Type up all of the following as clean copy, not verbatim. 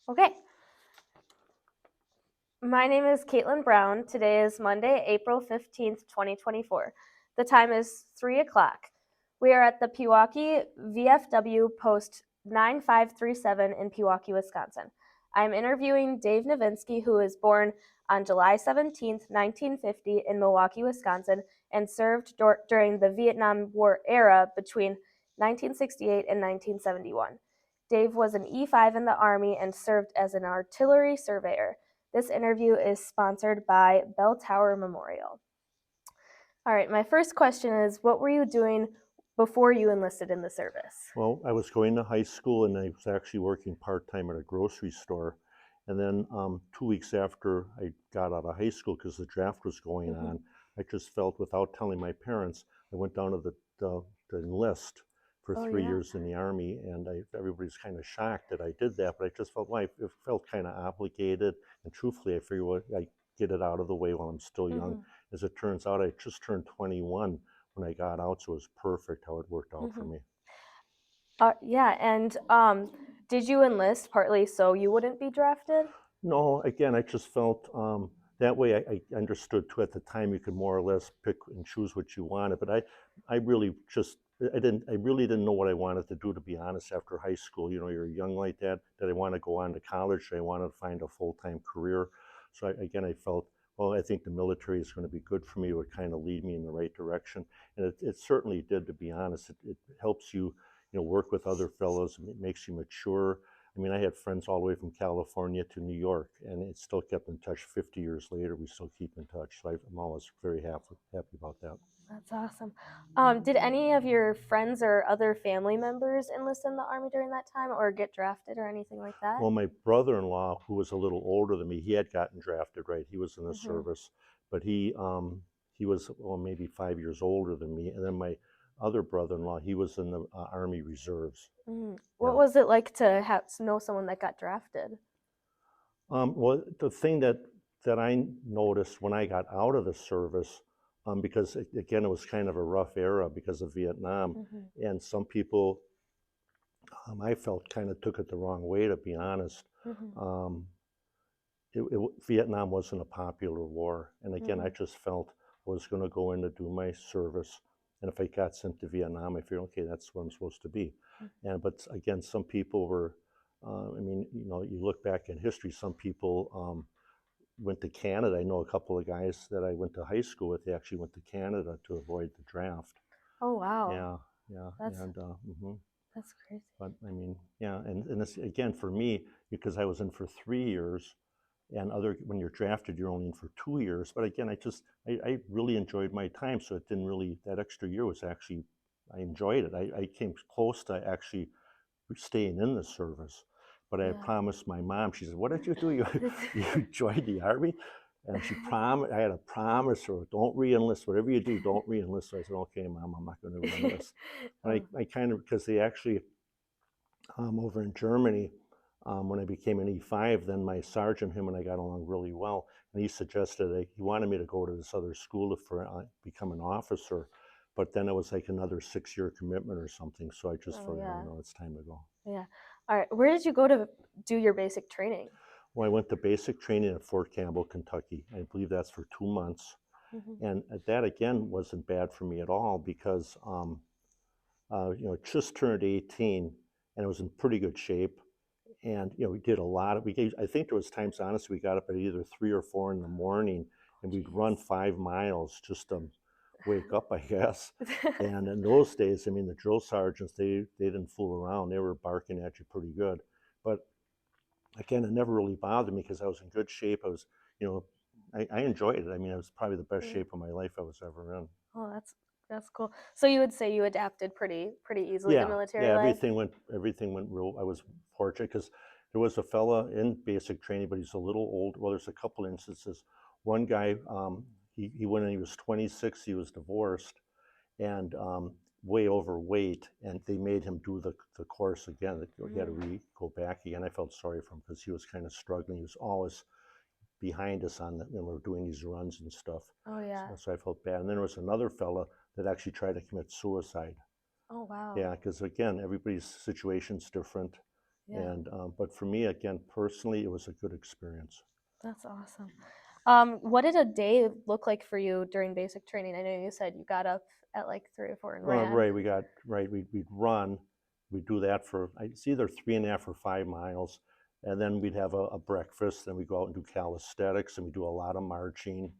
Okay. My name is Katelyn Brown. Today is Monday, April 15th, 2024. The time is 3 o'clock. We are at the Pewaukee VFW Post 9537 in Pewaukee, Wisconsin. I am interviewing Dave Nevinski, who was born on July 17th, 1950 in Milwaukee, Wisconsin, and served during the Vietnam War era between 1968 and 1971. Dave was an E5 in the Army and served as an artillery surveyor. This interview is sponsored by Bell Tower Memorial. All right, my first question is, what were you doing before you enlisted in the service? Well, I was going to high school and I was actually working part-time at a grocery store. And then 2 weeks after I got out of high school, because the draft was going on, I just felt, without telling my parents, I went down to the enlist for Oh, 3 years in the Army, and everybody's kind of shocked that I did that, but I just felt like it felt kind of obligated, and truthfully, I figured, well, I get it out of the way while I'm still young. As it turns out, I just turned 21 when I got out, so it was perfect how it worked out for me. Yeah, and did you enlist partly so you wouldn't be drafted? No, again, I just felt that way. I understood too at the time you could more or less pick and choose what you wanted, but I really just I really didn't know what I wanted to do, to be honest. After high school, you're young like that. Did I want to go on to college? Did I want to find a full-time career? So again, I felt, well, I think the military is going to be good for me. It would kind of lead me in the right direction, and it certainly did. To be honest, it helps you, work with other fellows. It makes you mature. I mean, I had friends all the way from California to New York, and it still kept in touch. 50 years later, we still keep in touch. So I'm always very happy about that. That's awesome. Did any of your friends or other family members enlist in the Army during that time or get drafted or anything like that? Well, my brother-in-law, who was a little older than me, he had gotten drafted, right? He was in the Mm-hmm. service, but he was, well, maybe 5 years older than me. And then my other brother-in-law, he was in the Army Reserves. Mm-hmm. What Yeah. was it like to know someone that got drafted? Well, the thing that I noticed when I got out of the service, because again, it was kind of a rough era because of Vietnam, Mm-hmm. and some people, I felt, kind of took it the wrong way, to be honest. Mm-hmm. Um, Vietnam wasn't a popular war, and again, I Mm-hmm. just felt I was going to go in to do my service, and if I got sent to Vietnam, I figured, okay, that's where I'm supposed to be. And but again, some people were. I mean, you look back in history, some people went to Canada. I know a couple of guys that I went to high school with. They actually went to Canada to avoid the draft. Oh wow, Yeah, yeah, that's and that's crazy. but I mean, yeah, and this again for me, because I was in for 3 years, and other when you're drafted, you're only in for 2 years. But again, I really enjoyed my time, so it didn't really, that extra year was actually, I enjoyed it. I came close to actually staying in the service. But I had Yeah. promised my mom, she said, what did you do? You joined the Army? And I had to promise her, don't re-enlist. Whatever you do, don't re-enlist. So I said, okay, Mom, I'm not going to re-enlist. But Oh, I kind of, because they actually, over in Germany, when I became an E5, then my sergeant, him and I got along really well. And he suggested he wanted me to go to this other school for become an officer. But then it was like another 6-year commitment or something. So I just oh thought, yeah, no, it's time to go. yeah. All right. Where did you go to do your basic training? Well, I went to basic training at Fort Campbell, Kentucky. I believe that's for 2 months. Mm-hmm. And that again wasn't bad for me at all because, just turned 18 and I was in pretty good shape. And, we did a lot of, I think there was times, honestly, we got up at either 3 or 4 in the morning and we'd run Jeez. 5 miles just to wake up, I guess. And in those days, I mean, the drill sergeants, they didn't fool around. They were barking at you pretty good. But again, it never really bothered me because I was in good shape. You know, I enjoyed it. I mean, it was probably the best Yeah. shape of my life I was ever in. Oh, that's cool. So you would say you adapted pretty easily to Yeah, military yeah, life? everything went real. I was fortunate because there was a fella in basic training, but he's a little old. Well, there's a couple instances. One guy, he went in, he was 26, he was divorced, and way overweight, and they made him do the course again. He had to go back again. I felt sorry for him because he was kind of struggling. He was always behind us when we were doing these runs and stuff. Oh yeah. So I felt bad. And then there was another fella that actually tried to commit suicide. Oh wow. Yeah, because again, everybody's situation's different. Yeah, And but for me, again, personally, it was a good experience. that's awesome. What did a day look like for you during basic training? I know you said you got up at like 3 or 4 and ran. Right, we'd run, we'd do that for, it's either 3.5 or 5 miles, and then we'd have a breakfast, then we go out and do calisthenics, and we do a lot of marching,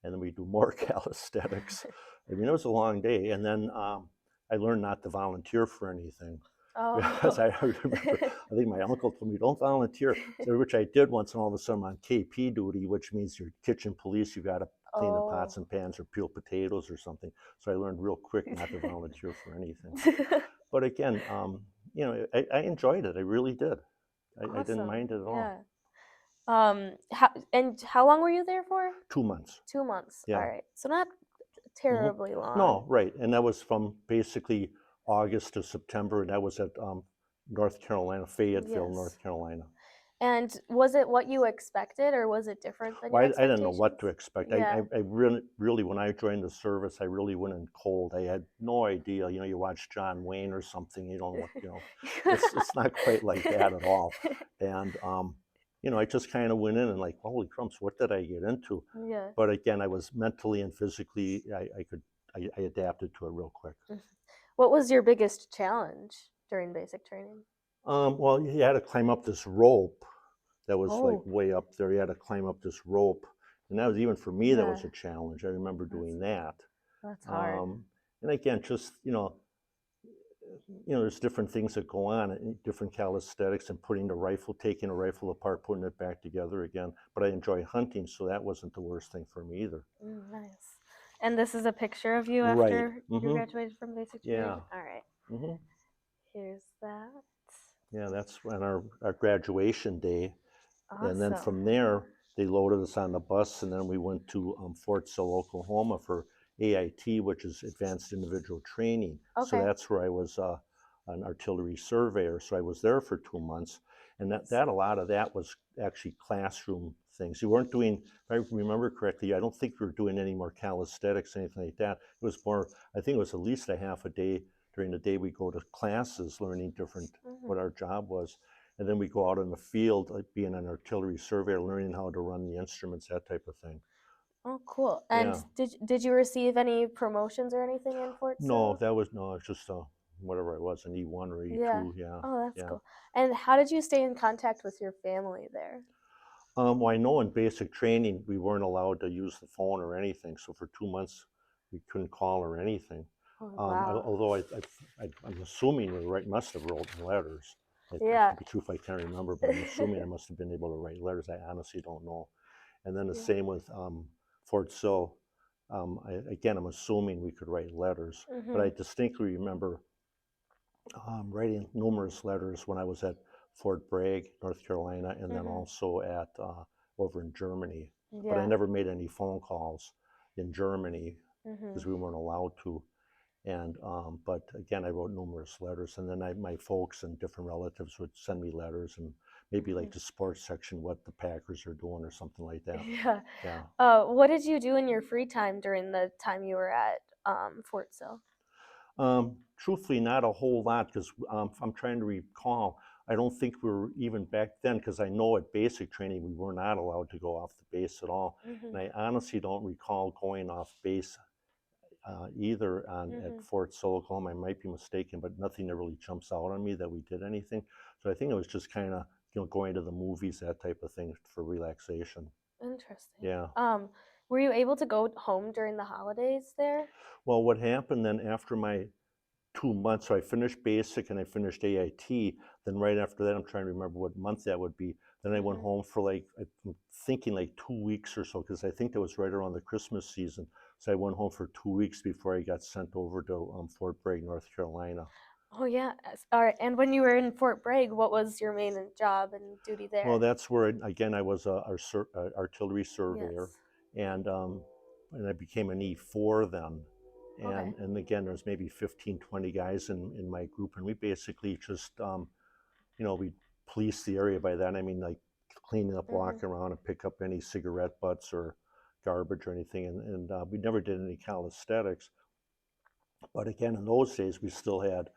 and then we do more calisthenics. I mean, it was a long day, and then I learned not to volunteer for anything. Because Oh. I remember, I think my uncle told me, don't volunteer, so, which I did once, and all of a sudden I'm on KP duty, which means you're kitchen police, you got to clean the Oh. pots and pans or peel potatoes or something. So I learned real quick not to volunteer for anything. But again, I enjoyed it. I really did. I didn't Awesome. mind it at all. Yeah. How long were you there for? 2 months. 2 months. All Yeah. right. So not Hmm. terribly long. No, right. And that was from basically August to September. And that was at North Carolina, Fayetteville, Yes. North Carolina. And was it what you expected, or was it different than your Well, I didn't know what expectations? to expect. Yeah. I really, when I joined the service, I really went in cold. I had no idea. You know, you watch John Wayne or something, you don't know what, it's not quite like that at all. And, I just kind of went in and like, holy crumbs, what did I get into? Yeah. But again, I was mentally and physically, I adapted to it real quick. Mhm. What was your biggest challenge during basic training? Well, you had to climb up this rope that was like Oh, way up there. You had to climb up this rope. And that was, even for me, that yeah. was a challenge. I remember That's doing that. that's hard. Um, and again, just, there's different things that go on, different calisthenics, and putting the rifle, taking a rifle apart, putting it back together again. But I enjoy hunting, so that wasn't the worst thing for me either. Nice. And this is a picture of you Right. after you Mm-hmm. graduated from basic Yeah. training? All right. Mm-hmm. Here's that. Yeah, that's when our graduation day. And then Awesome. from there, they loaded us on the bus, and then we went to Fort Sill, Oklahoma for AIT, which is Advanced Individual Training. So Okay. that's where I was an artillery surveyor. So I was there for 2 months, and Nice. that a lot of that was actually classroom things. You weren't doing, if I remember correctly, I don't think we were doing any more calisthenics, anything like that. It was more, I think it was at least a half a day during the day we go to classes, learning different, Mhm. what our job was. And then we go out in the field, like being an artillery surveyor, learning how to run the instruments, that type of thing. Oh, cool. And Yeah. did you receive any promotions or anything in Fort No, Sill? no, it's just whatever I was, an E1 or Yeah. E2. Yeah. Oh, that's Yeah. cool. And how did you stay in contact with your family there? Well, I know in basic training, we weren't allowed to use the phone or anything. So for 2 months, we couldn't call or anything. Oh, wow. Although I'm assuming we must have wrote letters. Yeah. To be truthful, I can't remember, but I'm assuming I must have been able to write letters. I honestly don't know. And then the Yeah. same with Fort Sill. Again, I'm assuming we could write letters, but I Mhm. distinctly remember writing numerous letters when I was at Fort Bragg, North Carolina, and then Mhm. also at over in Germany. But I Yeah. never made any phone calls in Germany because Mhm. we weren't allowed to. And but again, I wrote numerous letters, and then my folks and different relatives would send me letters, and maybe like Mhm. the sports section, what the Packers are doing or something like that. Yeah. Yeah. What did you do in your free time during the time you were at Fort Sill? Truthfully, not a whole lot, because I'm trying to recall. I don't think we were even back then, because I know at basic training we were not allowed to go off the base at all. And Mhm. I honestly don't recall going off base either at Mhm. Fort Sill, Oklahoma. I might be mistaken, but nothing that really jumps out on me that we did anything. So I think it was just kind of, going to the movies, that type of thing for relaxation. Interesting. Yeah. Were you able to go home during the holidays there? Well, what happened then after my 2 months, so I finished basic and I finished AIT. Then right after that, I'm trying to remember what month that would be. Then I went Mhm. home for like, I'm thinking like 2 weeks or so, because I think that was right around the Christmas season. So I went home for 2 weeks before I got sent over to Fort Bragg, North Carolina. Oh yeah. All right. And when you were in Fort Bragg, what was your main job and duty Well, there? that's where, again, I was a artillery surveyor, Yes. and um, and I became an E4 then. Okay. And again, there's maybe 15, 20 guys in my group, and we basically just we police the area. By that I mean like cleaning up, Mhm. walking around, and pick up any cigarette butts or garbage or anything. And we never did any calisthenics. But again, in those days, we still had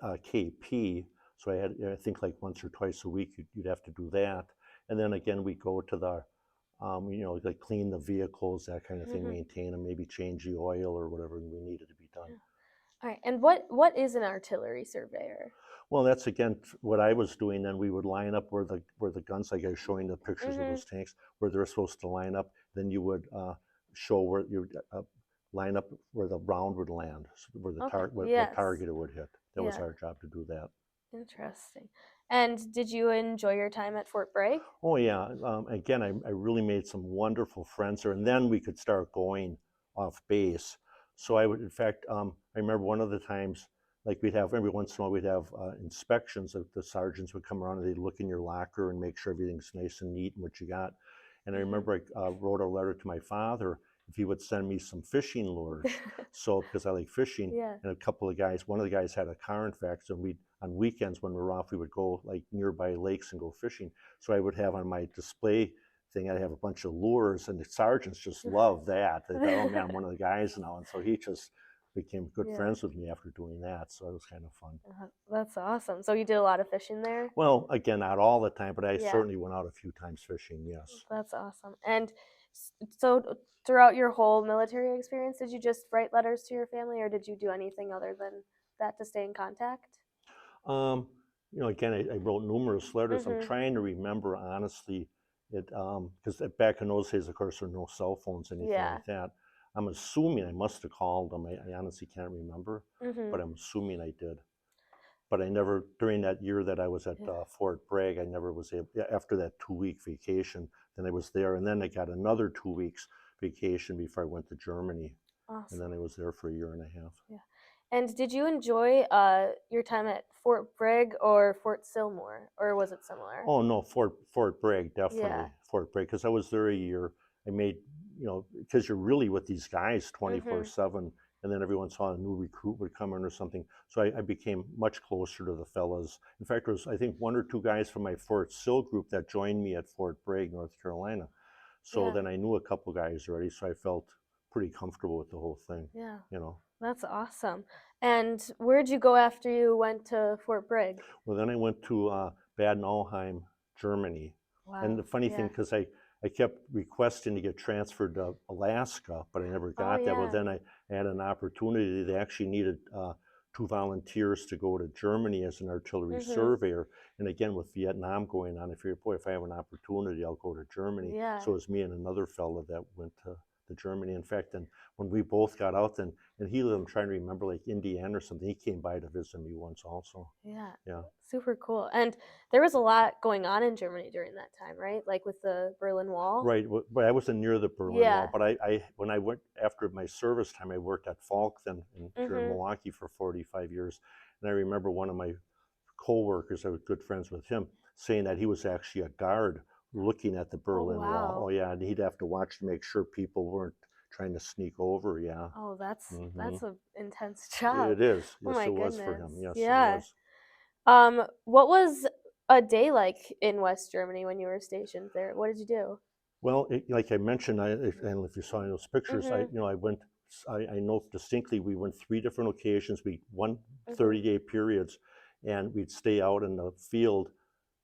KP. So I think like once or twice a week you'd have to do that. And then again, we go to the, like clean the vehicles, that kind of thing, Mhm. maintain them, maybe change the oil or whatever we needed to be done. All right. And what is an artillery surveyor? Well, that's again what I was doing. Then we would line up where the guns, like I was showing the pictures of Mhm. those tanks, where they're supposed to line up. Then you would show where you would line up where the round would land, so where the Okay. what Yes. target it would hit. That was Yeah. our job to do that. Interesting. And did you enjoy your time at Fort Bragg? Oh yeah. Again, I really made some wonderful friends there, and then we could start going off base. So I would, in fact, I remember one of the times, like we'd have every once in a while, we'd have inspections. Of the sergeants would come around and they'd look in your locker and make sure everything's nice and neat and what you got. And I Mhm. remember I wrote a letter to my father if he would send me some fishing lures. So because I like fishing, Yeah. and a couple of guys, one of the guys had a car, in fact, so we on weekends when we were off, we would go like nearby lakes and go fishing. So I would have on my display thing, I'd have a bunch of lures, and the sergeants just loved that. They thought, oh man, I'm one of the guys now. And so he just became good Yeah. friends with me after doing that. So it was kind of fun. That's awesome. So you did a lot of fishing there? Well, again, not all the time, but I Yeah. certainly went out a few times fishing, yes. That's awesome. And so throughout your whole military experience, did you just write letters to your family or did you do anything other than that to stay in contact? Um, again, I wrote numerous letters. I'm Mhm. trying to remember honestly, because back in those days, of course, there were no cell phones, anything Yeah. like that. I'm assuming I must have called them. I honestly can't remember, but Mhm. I'm assuming I did. But I never, during that year that I was at Yeah. Fort Bragg, I never was able, yeah, after that 2 week vacation, then I was there. And then I got another 2 weeks vacation before I went to Germany. And then Awesome. I was there for a year and a half. Yeah. And did you enjoy your time at Fort Bragg or Fort Sylmore, or was it similar? Oh no, Fort Bragg, Yeah. definitely Fort Bragg, because I was there a year. I made, because you're really with these guys Mhm. 24/7, and then every once in a while a new recruit would come in or something. So I became much closer to the fellas. In fact, there was I think one or two guys from my Fort Sill group that joined me at Fort Bragg, North Carolina. So Yeah. then I knew a couple guys already, so I felt pretty comfortable with the whole thing, Yeah. you know. That's awesome. And where'd you go after you went to Fort Bragg? Well, then I went to Bad Nauheim, Germany. And Wow. the funny thing, Yeah. because I kept requesting to get transferred to Alaska, but I never Oh got that. Well, yeah. then I had an opportunity. They actually needed two volunteers to go to Germany as an artillery Mhm. surveyor. And again, with Vietnam going on, if I have an opportunity, I'll go to Germany. Yeah. So it was me and another fellow that went to Germany. In fact, and when we both got out, then and he lived, I'm trying to remember, like Indiana or something. He came by to visit me once also. Yeah. Yeah. Super cool. And there was a lot going on in Germany during that time, right? Like with the Berlin Wall. Right, but I wasn't near the Berlin Wall. Yeah. But I when I went after my service time, I worked at Falk then here in Mhm. Milwaukee for 45 years, and I remember one of my coworkers, I was good friends with him, saying that he was actually a guard looking at the Oh Berlin Wall. Oh wow. yeah, and he'd have to watch to make sure people weren't trying to sneak over. Yeah. Oh, Hmm. that's a intense job. It is. Oh Yes, my it was for him. goodness. Yes, it Yeah. was. What was a day like in West Germany when you were stationed there? What did you do? Well, like I mentioned, and if you saw in those pictures, Mhm. I went, I know distinctly we went three different occasions. We one Mhm. 30-day periods, and we'd stay out in the field,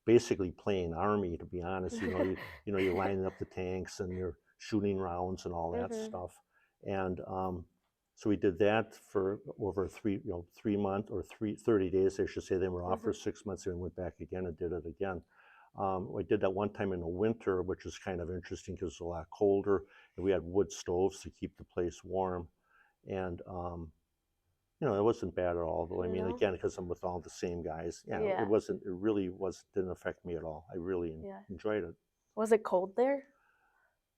basically playing army. To be honest, you're lining up the tanks and you're shooting rounds and all that Mhm. stuff. And so we did that for over 3 month or 30 days, I should say. Then we're off for Mhm. 6 months, and we went back again and did it again. We did that one time in the winter, which was kind of interesting because it was a lot colder, and we had wood stoves to keep the place warm. And it wasn't bad at all. Though I mean, No. again, because I'm with all the same guys, yeah, it Yeah. wasn't. It really was didn't affect me at all. I really Yeah. enjoyed it. Was it cold there?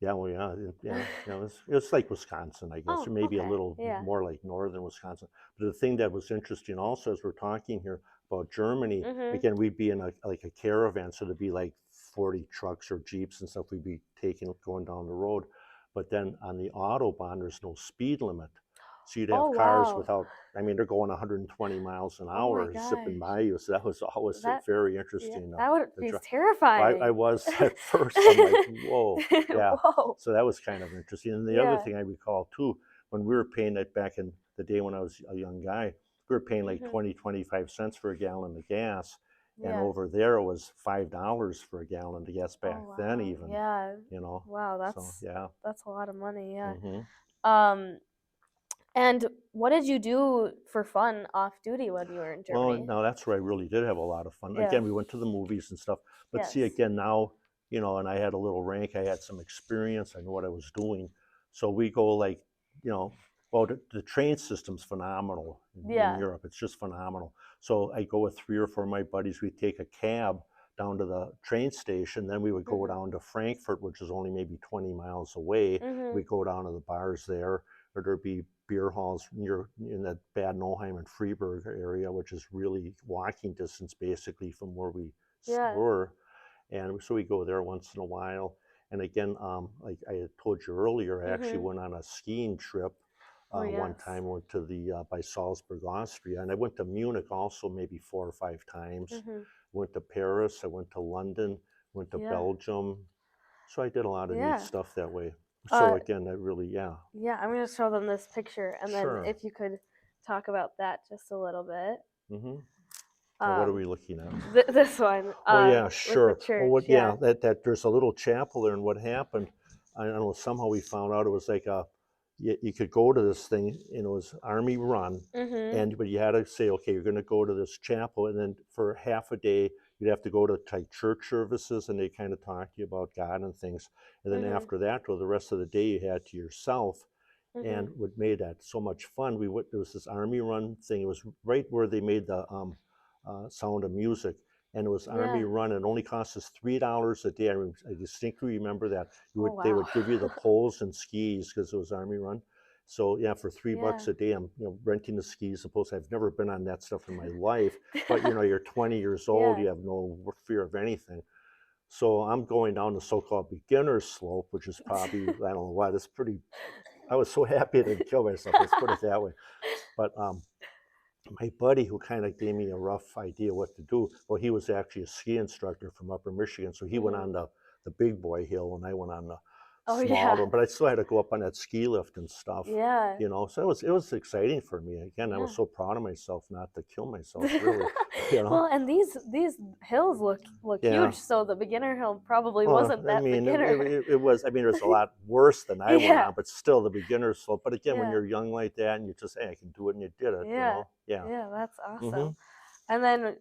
Yeah, well, yeah, yeah. It's like Wisconsin, I guess, or Oh, maybe a okay. little Yeah. more like northern Wisconsin. But the thing that was interesting also, as we're talking here about Germany, Mhm. again, we'd be in like a caravan, so there'd be like 40 trucks or jeeps and stuff we'd be taking going down the road. But then on the autobahn, there's no speed limit, so you'd Oh have cars wow. without. I mean, they're going 120 miles an Oh my hour zipping gosh. by you. So that was always That very yeah, interesting. that would To be drive. Well, I terrifying. was at first. I'm like, whoa, yeah. Whoa. So that was kind of interesting. And the other Yeah. thing I recall too, when we were paying it back in the day when I was a young guy, we were paying like Mhm. 20, 25 cents for a gallon of gas. and Yeah. over there it was $5 for a gallon of gas back Oh then wow. even, Yeah. you know. Wow, So yeah. that's a lot of money, yeah. Hmm. Um and what did you do for fun off duty when you were in Well, Germany? now that's where I really did have a lot of fun. Yeah. Again, we went to the movies and stuff, but see, Yes. again, now, and I had a little rank, I had some experience, I knew what I was doing. So we go like, you know, well, the train system's phenomenal in Yeah. Europe. It's just phenomenal. So I go with 3 or 4 of my buddies. We take a cab down to the train station. Then we would go Mhm. down to Frankfurt, which is only maybe 20 miles away. We Mhm. go down to the bars there, or there'd be beer halls near in that Bad Nauheim and Freiburg area, which is really walking distance basically from where we Yeah. were. And so we go there once in a while. And again, like I had told you earlier, I actually Mhm. went on a skiing trip Oh one yes. time. Went to the by Salzburg, Austria, and I went to Munich also maybe 4 or 5 times. Mhm. Went to Paris. I went to London. Went to Yeah. Belgium. So I did a lot of neat Yeah. stuff that way. So Uh again, I really, yeah, yeah, I'm going to show them this picture and then sure. if you could talk about that just a little bit. Mm-hmm. Now, what are Um we looking at? this one Oh yeah, with the sure. Well, church, what? yeah. Yeah, that there's a little chapel there, and what happened? I don't know. Somehow we found out it was like you could go to this thing, and it was army run, Mhm. but you had to say, okay, you're going to go to this chapel, and then for half a day you'd have to go to like church services, and they kind of talk to you about God and things, and then Mhm. after that, well, the rest of the day you had to yourself. And Mhm. what made that so much fun? There was this army run thing. It was right where they made the Sound of Music, and it was Army Yeah. Run. It only cost us $3 a day. I distinctly remember that. Oh They wow. would give you the poles and skis because it was Army Run. So yeah, for three Yeah. bucks a day, I'm renting the skis. The poles. I've never been on that stuff in my life, but you're 20 years old. Yeah. You have no fear of anything. So I'm going down the so-called beginner's slope, which is probably I don't know why. That's pretty. I was so happy I didn't kill myself. Let's put it that way. But my buddy who kind of gave me a rough idea what to do, well, he was actually a ski instructor from Upper Michigan, so he went Mhm. on the big boy hill, and I went on the Oh smaller yeah. one. But I still had to go up on that ski lift and stuff, Yeah. So it was exciting for me. Again, I was Yeah. so proud of myself not to kill myself, really, you know. Well, and these hills look Yeah. huge, so the beginner hill probably Well, wasn't I that mean, beginner. it was. I mean, there's a lot worse than I went Yeah. on, but still, the beginner slope. But again, when Yeah. you're young like that, and you just, hey, I can do it, and you did it, Yeah. Yeah. Yeah, that's Mhm. awesome. And then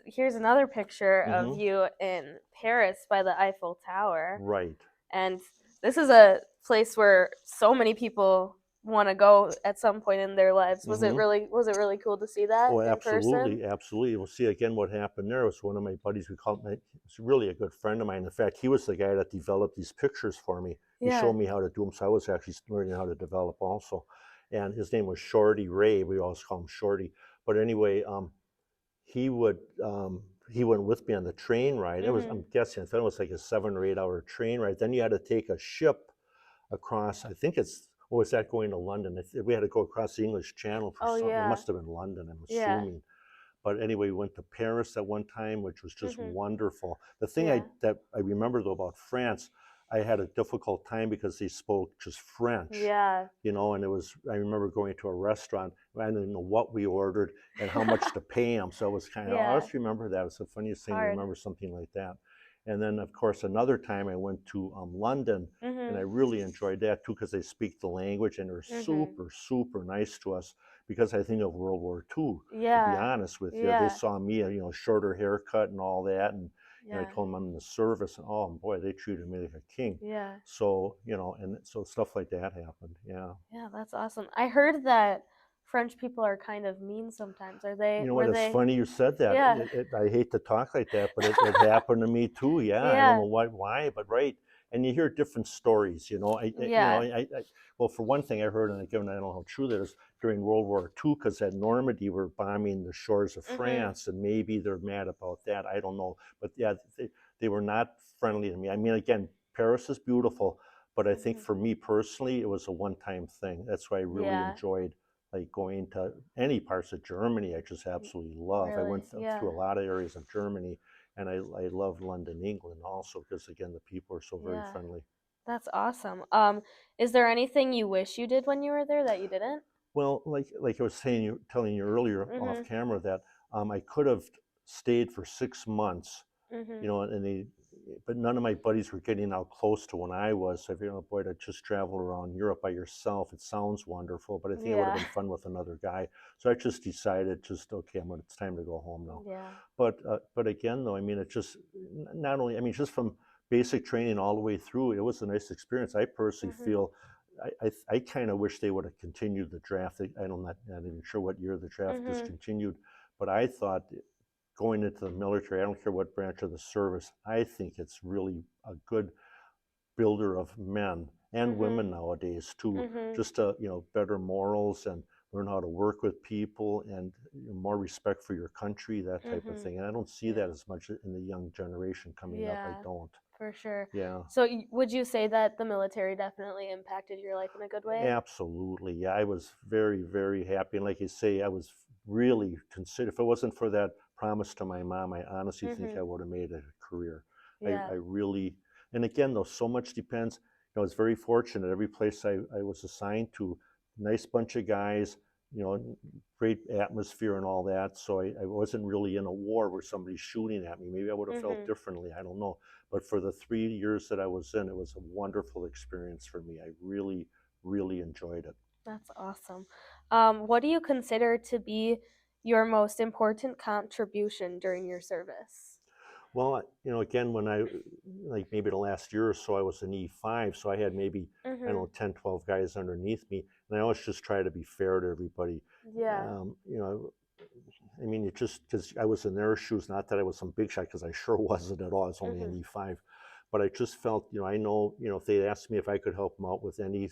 here's another picture of Mhm. you in Paris by the Eiffel Tower. Right. And this is a place where so many people want to go at some point in their lives. Mhm. Was it really cool to see that Oh, in person? absolutely, absolutely. We'll see again what happened there was one of my buddies. He's really a good friend of mine. In fact, he was the guy that developed these pictures for me. He Yeah. showed me how to do them, so I was actually learning how to develop also. And his name was Shorty Ray. We always call him Shorty. But anyway, he would he went with me on the train ride. Mhm. I'm guessing I thought it was like a 7 or 8 hour train ride. Then you had to take a ship across. I think was that going to London? We had to go across the English Channel for Oh something. It yeah. must have been London, I'm Yeah. assuming. But anyway, we went to Paris at one time, which was just Mhm. wonderful. The thing Yeah. that I remember though about France, I had a difficult time because they spoke just French, Yeah. and I remember going to a restaurant, I didn't know what we ordered and how much to pay them. So it was I Yeah. always remember that. It's the funniest It's thing to hard. remember something like that. And then, of course, another time I went to London, and I Mhm. really enjoyed that too because they speak the language and they're Mhm. super, super nice to us because I think of World War II, to be Yeah. honest with you. They Yeah. saw me, shorter haircut and all that, and I Yeah. told them I'm in the service, and oh boy, they treated me like a king. Yeah. So and so stuff like that happened. Yeah. Yeah, that's awesome. I heard that French people are kind of mean sometimes. You know what? Were It's they funny you said that. Yeah. I hate to talk like that, but it happened to me too. Yeah, I don't Yeah. know why, but right. And you hear different stories. Yeah. Well, for one thing, I heard, and again, I don't know how true that is, during World War II, because at Normandy were bombing the shores of Mhm. France, and maybe they're mad about that. I don't know, but yeah, they were not friendly to me. I mean, again, Paris is beautiful, but I think Mhm. for me personally, it was a one-time thing. That's why I really Yeah. enjoyed like going to any parts of Germany. I just Y- absolutely love. I Really? went through Yeah. a lot of areas of Germany, and I love London, England also because again the people are so very Yeah. friendly. That's awesome. Is there anything you wish you did when you were there that you didn't? Well, like I was telling you earlier off Mhm. camera that I could have stayed for 6 months, Mhm. you know, but none of my buddies were getting out close to when I was. So, you know, boy, to just travel around Europe by yourself, it sounds wonderful, but I think it would have Yeah. been fun with another guy. So I just decided, okay, it's time to go home now. Yeah. But again, though, I mean, it just not only, I mean, just from basic training all the way through, it was a nice experience. I personally Mhm. feel, I kind of wish they would have continued the draft. I'm not even sure what year the draft Mhm. discontinued, but I thought going into the military, I don't care what branch of the service, I think it's really a good builder of men and Mhm. women nowadays to Mhm. just to, you know, better morals and learn how to work with people and, you know, more respect for your country, that type of Mhm. thing. And I don't see Yeah. that as much in the young generation coming up. I Yeah. don't. For sure. Yeah. So, would you say that the military definitely impacted your life in a good way? Absolutely. Yeah, I was very, very happy. And like you say, I was really considered, if it wasn't for that promise to my mom, I honestly think I Mhm. would have made it a career. I Yeah. really, and again, though, so much depends. You know, I was very fortunate. Every place I was assigned to, nice bunch of guys, you know, great atmosphere and all that. So I wasn't really in a war where somebody's shooting at me. Maybe I would have felt Mhm. differently. I don't know. But for the 3 years that I was in, it was a wonderful experience for me. I really enjoyed it. That's awesome. What do you consider to be your most important contribution during your service? Well, you know, again, when I, like maybe the last year or so, I was an E5, so I had maybe, I don't Mhm. know, 10, 12 guys underneath me. And I always just try to be fair to everybody. Yeah. You know, I mean, it just, because I was in their shoes, not that I was some big shot, because I sure wasn't at all. I was only an Mhm. E5. But I just felt, you know, I know, you know, if they asked me if I could help them out with any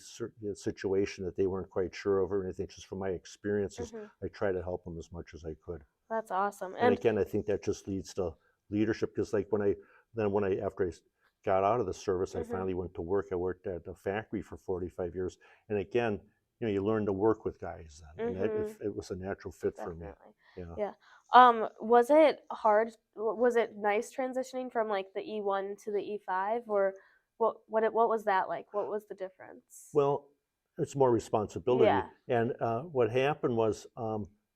situation that they weren't quite sure of or anything, just from my experiences, Mhm. I try to help them as much as I could. That's awesome. And And again, I think that just leads to leadership because, like, after I got out of the service, I mhm. finally went to work. I worked at a factory for 45 years. And again, you know, you learn to work with guys then. And Mhm. it was a natural fit for me. Definitely. Yeah. Yeah. Was it hard? Was it nice transitioning from like the E1 to the E5, or what was that like? What was the difference? Well, it's more responsibility. Yeah. And what happened was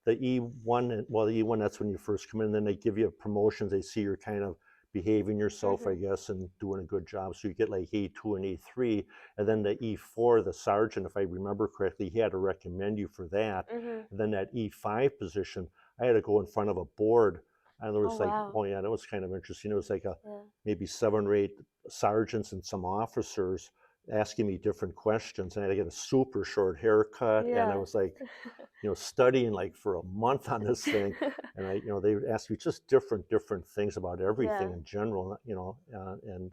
the E1, well, the E1, that's when you first come in, then they give you promotions. They see you're kind of behaving yourself, I Mhm. guess, and doing a good job. So you get like E2 and E3. And then the E4, the sergeant, if I remember correctly, he had to recommend you for that. Mhm. And then that E5 position, I had to go in front of a board. And there Oh was like, wow. oh yeah, that was kind of interesting. It was like Yeah. maybe 7 or 8 sergeants and some officers asking me different questions, and I had to get a super short haircut, and I Yeah. was like, you know, studying like for a month on this thing, and you know, they would ask me just different things about everything Yeah. in general, you know, and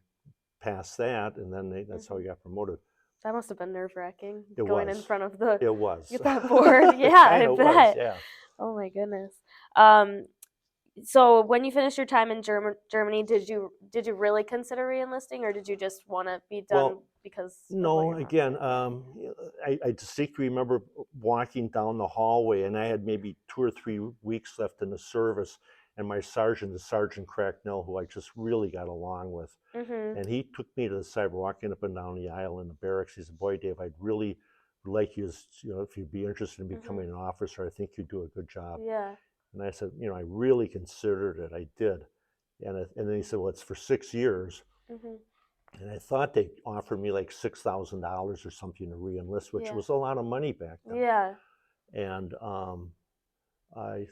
past that, and then that's how I Mhm. got promoted. That must have been nerve-wracking It going in was, front of the it was, get that board. it Yeah, kind I of was, bet. yeah. Oh my goodness. Um, so when you finished your time in Germany, did you really consider reenlisting, or did you just want to be done Well, because of what no, your mom again, said? Yeah. I distinctly remember walking down the hallway, and I had maybe 2 or 3 weeks left in the service, and my sergeant, the Sergeant Cracknell, who I just really got along with, Mhm. and he took me to the side, walking up and down the aisle in the barracks. He said, "Boy, Dave, I'd really like you, you know, if you'd be interested in Mhm. becoming an officer, I think you'd do a good job." Yeah. And I said, "You know, I really considered it. I did." And then he said, "Well, it's for 6 years." Mhm. And I thought they offered me like $6,000 or something to re-enlist, which Yeah. was a lot of money back then. Yeah. And I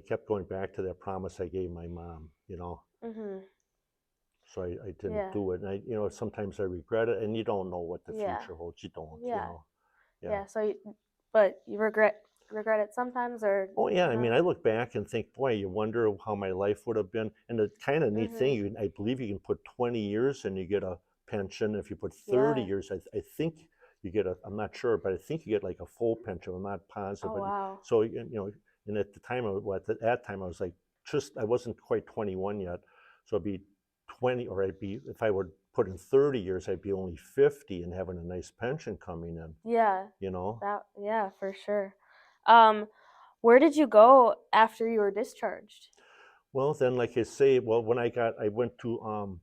kept going back to that promise I gave my mom, you know. Mhm. So I didn't Yeah. do it. And you know, sometimes I regret it. And you don't know what the Yeah. future holds. You don't, you Yeah. know. Yeah. Yeah. But you regret it sometimes, or Oh yeah, I mean, no? I look back and think, boy, you wonder how my life would have been. And the kind of neat thing, Mhm. I believe you can put 20 years and you get a pension. If you put 30 Yeah. years, I think you get I'm not sure, but I think you get like a full pension. I'm not positive, Oh but wow. so you know, and at the time, at that time, I was like, I wasn't quite 21 yet, so it'd be 20, or I'd be, if I would put in 30 years, I'd be only 50 and having a nice pension coming in, Yeah. you know. Yeah, for sure. Um, where did you go after you were discharged? Well, then, like I say, well, I went to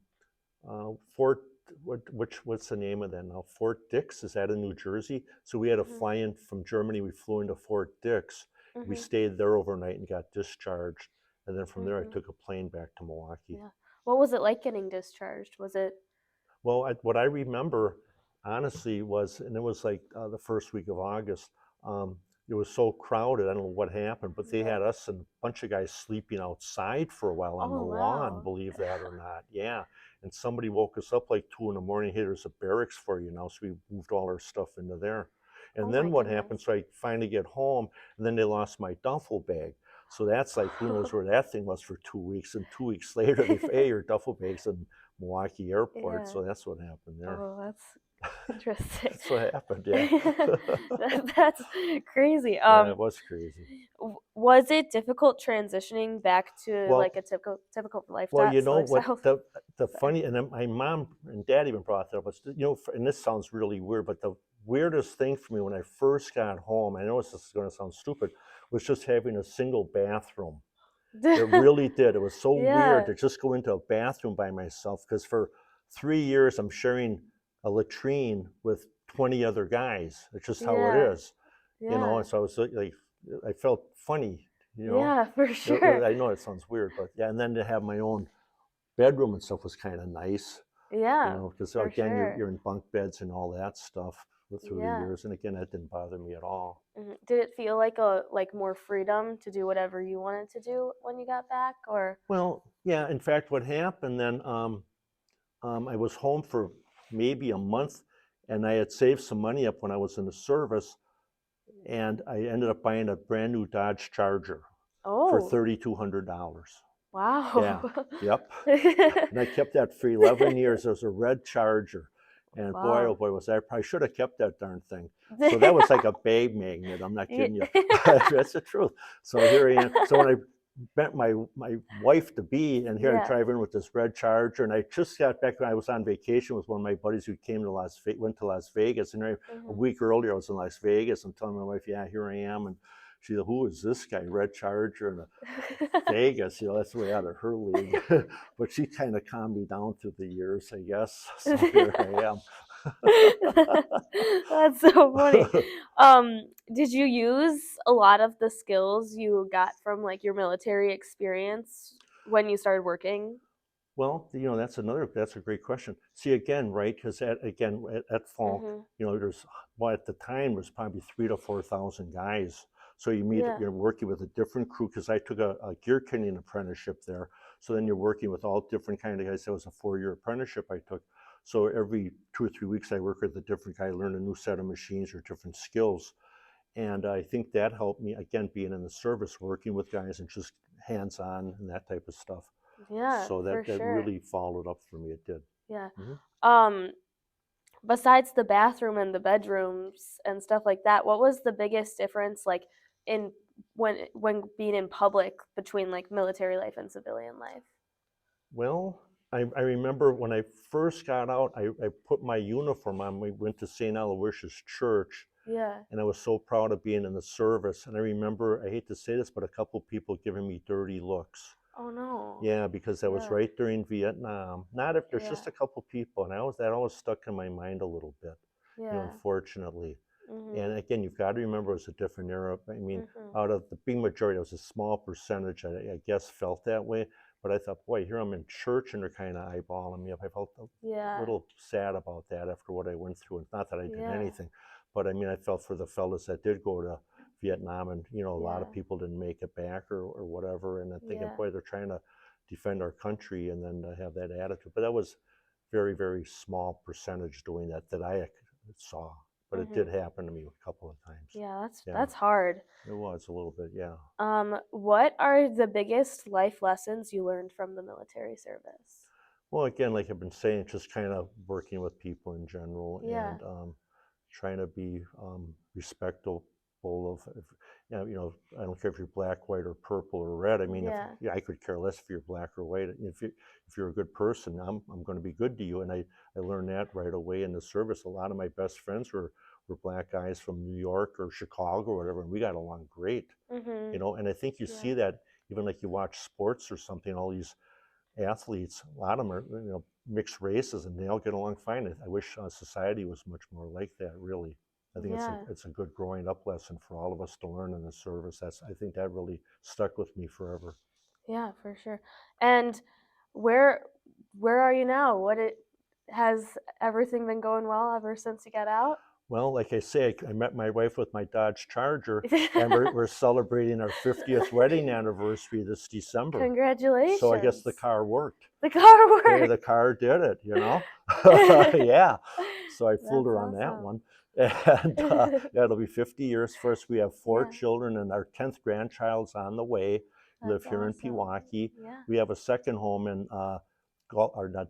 Fort, what's the name of that now? Fort Dix, is that in New Jersey? So we had to Mhm. fly in from Germany. We flew into Fort Dix. We Mhm. stayed there overnight and got discharged. and then from there I took a plane back to Milwaukee. Yeah. What was it like getting discharged? Was it? Well, what I remember, honestly, was, and it was like the first week of August. Um, it was so crowded. I don't know what happened, but they Yeah. had us and a bunch of guys sleeping outside for a while on the Oh lawn. wow. Believe that or not, yeah. And somebody woke us up like 2 in the morning. Hey, there's a barracks for you now. So we moved all our stuff into there. Oh And my then what happened? goodness. So I finally get home, and then they lost my duffel bag. So that's like, who knows where that thing was for 2 weeks. And 2 weeks later, they hey, your duffel bag's in Milwaukee Airport. Yeah. So that's what happened there. Oh, that's interesting. That's what happened, yeah. That's crazy. Yeah, it was crazy. Was it difficult transitioning back to like Well, a typical well, you know what, lifestyle? the Sorry. funny, and then my mom and dad even brought that up, was, and this sounds really weird, but the weirdest thing for me when I first got home, I know this is going to sound stupid, was just having a single bathroom. It really did. It was so weird Yeah. to just go into a bathroom by myself, because for 3 years I'm sharing a latrine with 20 other guys. It's just how it Yeah. is, Yeah. and so I was like, I felt funny, you know. Yeah, for sure. I know it sounds weird, but yeah, and then to have my own bedroom and stuff was kind of nice, Yeah, because for again, sure. you're in bunk beds and all that stuff through the Yeah. years, and again, that didn't bother me at all. Did it feel like a like more freedom to do whatever you wanted to do when you got back, or? Well, yeah, in fact, what happened then, I was home for maybe a month, and I had saved some money up when I was in the service, and I ended up buying a brand new Dodge Charger for Oh, $3,200. Yeah, wow. yep. And I kept that for 11 years. It was a red Charger. And boy, oh Wow. boy, I should have kept that darn thing. So that was like a bag magnet. I'm not kidding you. That's the truth. So here I am. So when I met my wife to be, and here I Yeah. drive in with this red Charger, and I just got back when I was on vacation with one of my buddies who went to Las Vegas, and a Mhm. week earlier I was in Las Vegas, and telling my wife, yeah, here I am, and she said, who is this guy, red Charger, and Vegas, that's way out of her league. But she kind of calmed me down through the years, I guess. So here I am. That's so funny. Did you use a lot of the skills you got from like your military experience when you started working? Well, that's a great question. See, again, right? Because at Falk, Mhm. there's, well, at the time there's probably 3 to 4 thousand guys. So Yeah. you're working with a different crew, because I took a gear kitting apprenticeship there. So then you're working with all different kind of guys. That was a 4 year apprenticeship I took. So every 2 or 3 weeks I work with a different guy, learn a new set of machines or different skills. And I think that helped me, again, being in the service, working with guys and just hands on and that type of stuff. Yeah, So for that sure. really followed up for me. It did. Yeah. Hmm. Um, Besides the bathroom and the bedrooms and stuff like that, what was the biggest difference like in when being in public between like military life and civilian life? Well, I remember when I first got out, I put my uniform on. We went to St. Aloysius Church, Yeah. and I was so proud of being in the service. And I remember, I hate to say this, but a couple people giving me dirty looks. Oh no. Yeah, because that was Yeah. right during Vietnam. Not if there's Yeah. just a couple people, and that always stuck in my mind a little bit, Yeah. unfortunately. And Mhm. again, you've got to remember, it was a different era. I mean, Mhm. out of the big majority, it was a small percentage, I guess, felt that way. But I thought, boy, here I'm in church and they're kind of eyeballing me up. I felt a Yeah. little sad about that after what I went through. And not that I did Yeah. anything, but I mean, I felt for the fellas that did go to Vietnam, and a lot of Yeah. people didn't make it back, or whatever. And I'm thinking, Yeah. boy, they're trying to defend our country, and then to have that attitude. But that was very, very small percentage doing that I saw. But it did Mhm. happen to me a couple of times. Yeah, Yeah, that's hard. it was a little bit. Yeah. What are the biggest life lessons you learned from the military service? Well, again, like I've been saying, just kind of working with people in general, Yeah. and trying to be respectful of, I don't care if you're black, white, or purple, or red. I mean, if Yeah. yeah, I could care less if you're black or white. If you're a good person, I'm going to be good to you, and I learned that right away in the service. A lot of my best friends were black guys from New York or Chicago or whatever, and we got along great. Mhm. And I think you Yeah. see that even like you watch sports or something, all these athletes, a lot of them are, mixed races, and they all get along fine. I wish society was much more like that, really. I think Yeah. it's a good growing up lesson for all of us to learn in the service. I think that really stuck with me forever. Yeah, for sure. And where where are you now? Has everything been going well ever since you got out? Well, like I say, I met my wife with my Dodge Charger, and we're celebrating our 50th wedding anniversary this December. So I guess the Congratulations. car worked. The car The worked. car did it, you know? Yeah. So I fooled That's her on that awesome. one. And yeah, it'll be 50 years for us. We have four Yeah, children, and our 10th grandchild's on the way. We live that's here in awesome. Pewaukee. Yeah. We have a second home in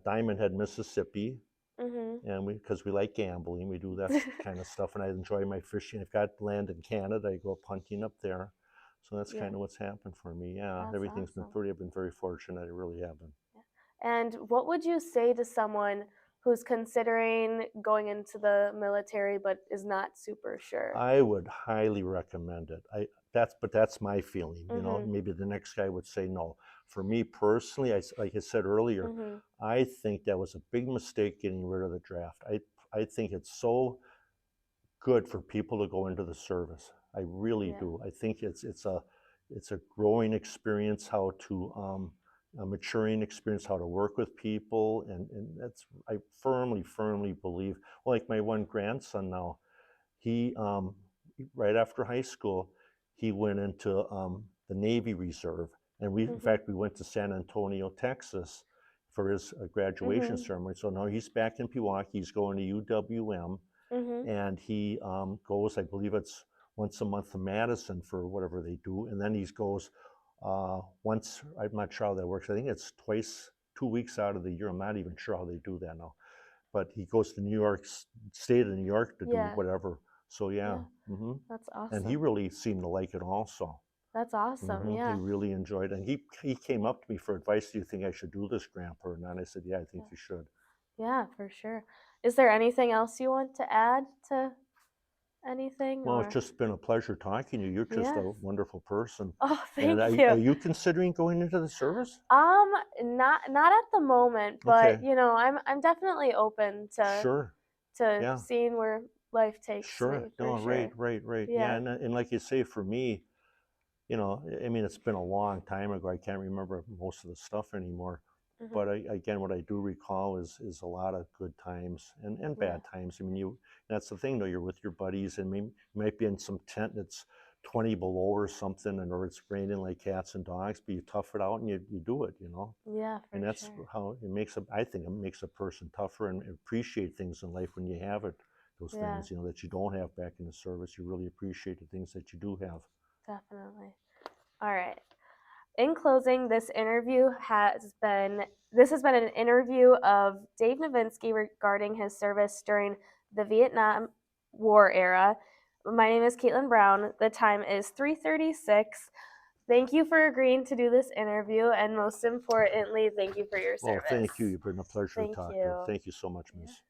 Diamond Head, Mississippi. Mhm. And because we like gambling, we do that kind of stuff. And I enjoy my fishing. I've got land in Canada. I go hunting up there. So that's Yeah, kind of what's happened for me. Yeah, that's everything's been awesome. pretty. I've been very fortunate. I really have been. Yeah. And what would you say to someone who's considering going into the military but is not super sure? I would highly recommend it. But that's my feeling. You know, Mhm. maybe the next guy would say no. For me personally, like I said earlier, Mhm. I think that was a big mistake getting rid of the draft. I think it's so good for people to go into the service. I really Yeah. do. I think it's a growing experience, how to a maturing experience, how to work with people, and that's I firmly believe. Like my one grandson now, he right after high school, he went into the Navy Reserve, and in Mhm. fact we went to San Antonio, Texas, for his graduation Mhm. ceremony. So now he's back in Pewaukee. He's going to UWM, Mhm. and he goes, I believe it's once a month to Madison for whatever they do, and then he goes once. I'm not sure how that works. I think it's twice, 2 weeks out of the year. I'm not even sure how they do that now, but he goes to New York, state of New York, to do Yeah. whatever. So yeah, Yeah. That's and he awesome. really seemed to like it also. That's awesome. He Yeah. really enjoyed it. And he came up to me for advice. Do you think I should do this, Grandpa? And I said, yeah, I think Yeah. you should. Yeah, for sure. Is there anything else you want to add to anything Well, it's or just been a pleasure talking to you. You're just a Yes. wonderful person. Oh, And thank are you. you considering going into the service? Um, not at the moment, but Okay, I'm definitely open sure. to Yeah, seeing where life takes sure. me for No, right, sure. right, right. Yeah, Yeah. and like you say, for me, I mean, it's been a long time ago. I can't remember most of the stuff anymore. Mhm. But again, what I do recall is a lot of good times and Yeah. bad times. I mean, that's the thing though. You're with your buddies, and maybe you might be in some tent that's 20 below or something, or it's raining like cats and dogs. But you tough it out and you do it. Yeah, And for that's sure. how it makes a. I think it makes a person tougher and appreciate things in life when you have it. Those Yeah, things that you don't have back in the service. You really appreciate the things that you do have. definitely. All right. In closing, this has been an interview of Dave Nevinski regarding his service during the Vietnam War era. My name is Katelyn Brown. The time is 3:36. Thank you for agreeing to do this interview, and most importantly, thank you for your Well, thank you. service. You've been a pleasure to Thank talk to. you. Thank you so much, Yeah. Miss.